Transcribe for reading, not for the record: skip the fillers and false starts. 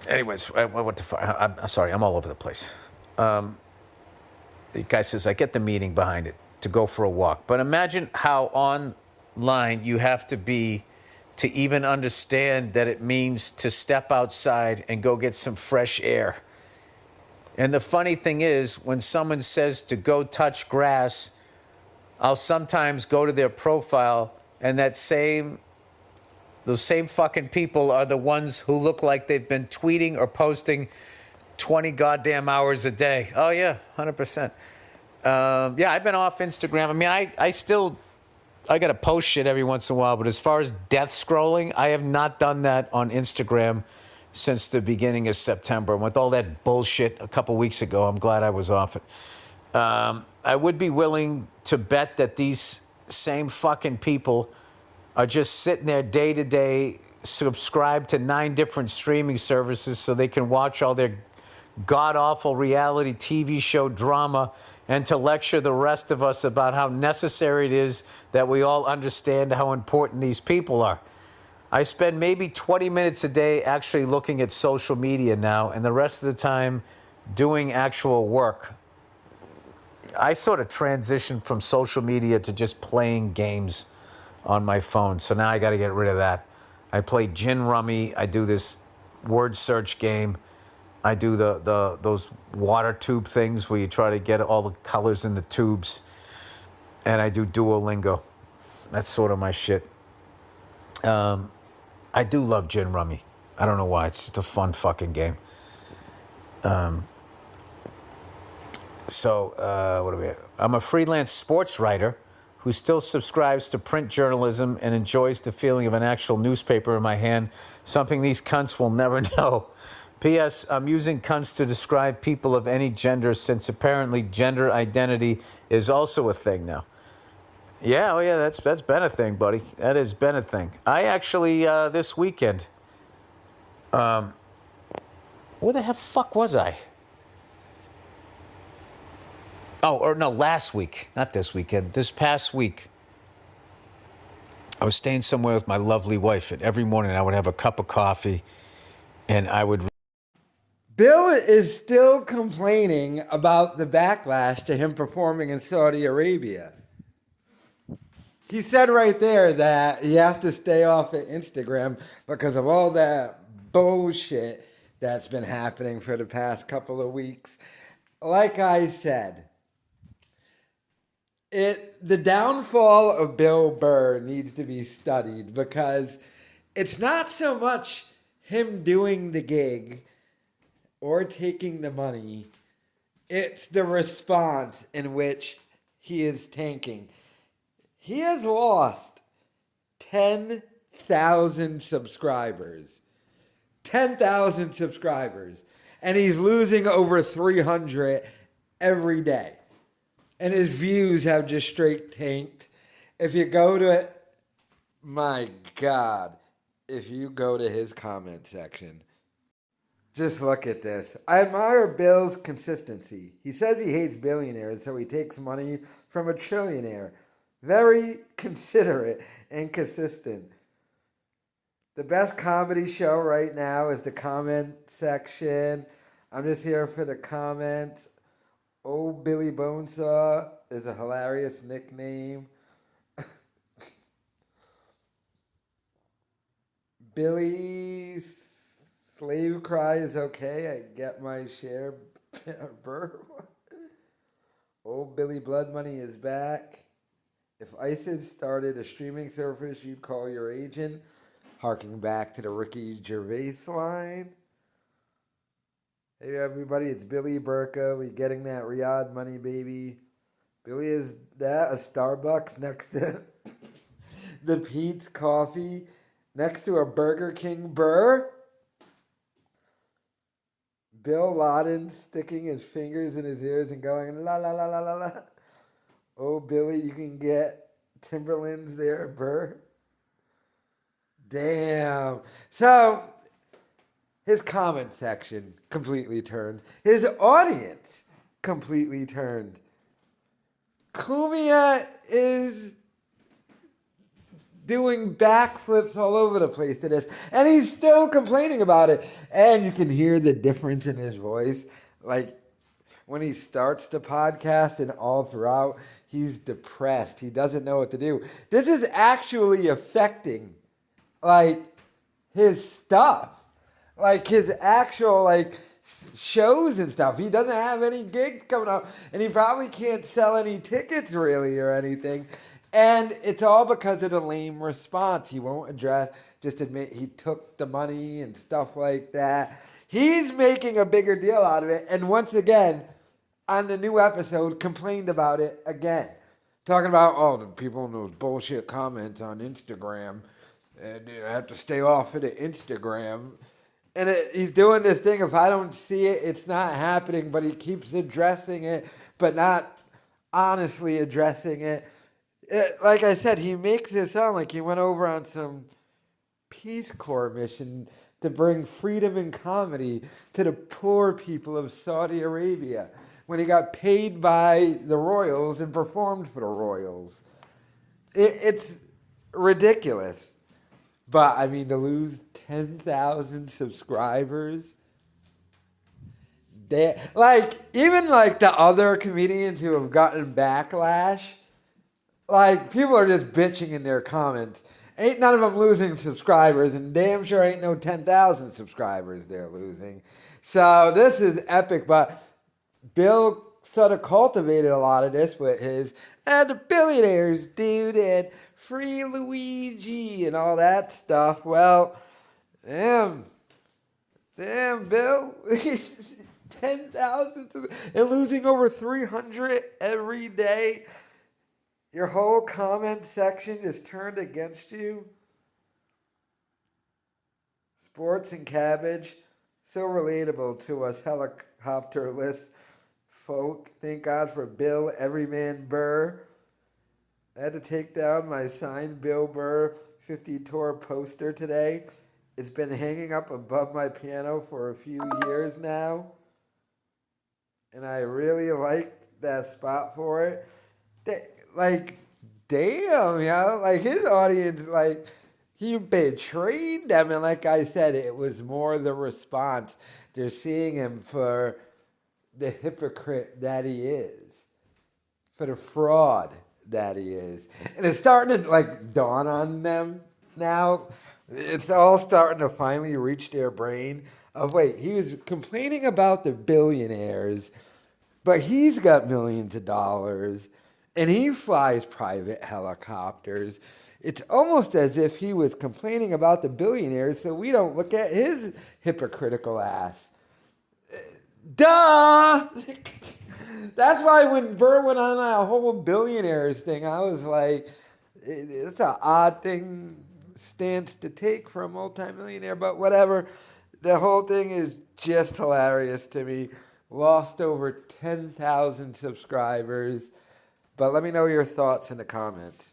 Anyways, what the fuck? I'm sorry, I'm all over the place. The guy says, I get the meaning behind it, to go for a walk. But imagine how online you have to be to even understand that it means to step outside and go get some fresh air. And the funny thing is, when someone says to go touch grass, I'll sometimes go to their profile, and those same fucking people are the ones who look like they've been tweeting or posting 20 goddamn hours a day. Oh, yeah, 100%. Yeah, I've been off Instagram. I mean, I got to post shit every once in a while, but as far as death scrolling, I have not done that on Instagram since the beginning of September. And with all that bullshit a couple weeks ago, I'm glad I was off it. I would be willing to bet that these same fucking people are just sitting there day to day, subscribed to 9 different streaming services so they can watch all their god-awful reality TV show drama and to lecture the rest of us about how necessary it is that we all understand how important these people are. I spend maybe 20 minutes a day actually looking at social media now, and the rest of the time doing actual work. I sort of transitioned from social media to just playing games on my phone, so now I got to get rid of that. I play gin rummy. I do this word search game. I do those water tube things where you try to get all the colors in the tubes, and I do Duolingo. That's sort of my shit. I do love gin rummy. I don't know why. It's just a fun fucking game. What do we have? I'm a freelance sports writer who still subscribes to print journalism and enjoys the feeling of an actual newspaper in my hand, something these cunts will never know. P.S. I'm using cunts to describe people of any gender since apparently gender identity is also a thing now. Yeah, oh yeah, that's been a thing, buddy. That has been a thing. I actually, this weekend, where the fuck was I? Oh, or no, last week. Not this weekend. This past week, I was staying somewhere with my lovely wife, and every morning I would have a cup of coffee, and I would... Bill is still complaining about the backlash to him performing in Saudi Arabia. He said right there that you have to stay off of Instagram because of all that bullshit that's been happening for the past couple of weeks. Like I said, the downfall of Bill Burr needs to be studied because it's not so much him doing the gig or taking the money. It's the response in which he is tanking. He has lost 10,000 subscribers. 10,000 subscribers. And he's losing over 300 every day. And his views have just straight tanked. If you go to... My God. If you go to his comment section... Just look at this. I admire Bill's consistency. He says he hates billionaires, so he takes money from a trillionaire. Very considerate and consistent. The best comedy show right now is the comment section. I'm just here for the comments. Oh, Billy Bonesaw is a hilarious nickname. Billy's slave cry is okay. I get my share. Burr. Oh, Billy Blood Money is back. If ICE had started a streaming service, you'd call your agent. Harking back to the Ricky Gervais line. Hey everybody, it's Billy Burka. We getting that Riyadh money, baby. Billy, is that a Starbucks next to the Pete's Coffee? Next to a Burger King Burr? Bill Laden sticking his fingers in his ears and going, la la la la la la. Oh, Billy, you can get Timberlands there, Burr. Damn. So, his comment section completely turned. His audience completely turned. Cumia is doing backflips all over the place to this. And he's still complaining about it. And you can hear the difference in his voice. Like, when he starts the podcast and all throughout, he's depressed. He doesn't know what to do. This is actually affecting, like, his stuff. Like, his actual, like, shows and stuff. He doesn't have any gigs coming up. And he probably can't sell any tickets, really, or anything. And it's all because of the lame response. He won't just admit he took the money and stuff like that. He's making a bigger deal out of it. And once again, on the new episode, complained about it again. Talking about, oh, the people in those bullshit comments on Instagram. And you have to stay off of the Instagram. And he's doing this thing, if I don't see it, it's not happening. But he keeps addressing it, but not honestly addressing it. Like I said, he makes it sound like he went over on some Peace Corps mission to bring freedom and comedy to the poor people of Saudi Arabia when he got paid by the royals and performed for the royals. It's ridiculous. But, I mean, to lose 10,000 subscribers, even the other comedians who have gotten backlash, like, people are just bitching in their comments. Ain't none of them losing subscribers, and damn sure ain't no 10,000 subscribers they're losing. So this is epic, but Bill sort of cultivated a lot of this with his, the billionaires, dude, and free Luigi, and all that stuff. Well, damn, Bill, 10,000 and losing over 300 every day. Your whole comment section is turned against you. Sports and cabbage, so relatable to us helicopterless folk. Thank God for Bill Everyman Burr. I had to take down my signed Bill Burr 50 tour poster today. It's been hanging up above my piano for a few years now. And I really liked that spot for it. Damn, his audience, he betrayed them. And like I said, it was more the response. They're seeing him for the hypocrite that he is, for the fraud that he is. And it's starting to, dawn on them now. It's all starting to finally reach their brain of, wait, he was complaining about the billionaires, but he's got millions of dollars. And he flies private helicopters. It's almost as if he was complaining about the billionaires so we don't look at his hypocritical ass. Duh! That's why when Burr went on a whole billionaires thing, I was like, it's an odd stance to take for a multimillionaire, but whatever. The whole thing is just hilarious to me. Lost over 10,000 subscribers. But let me know your thoughts in the comments.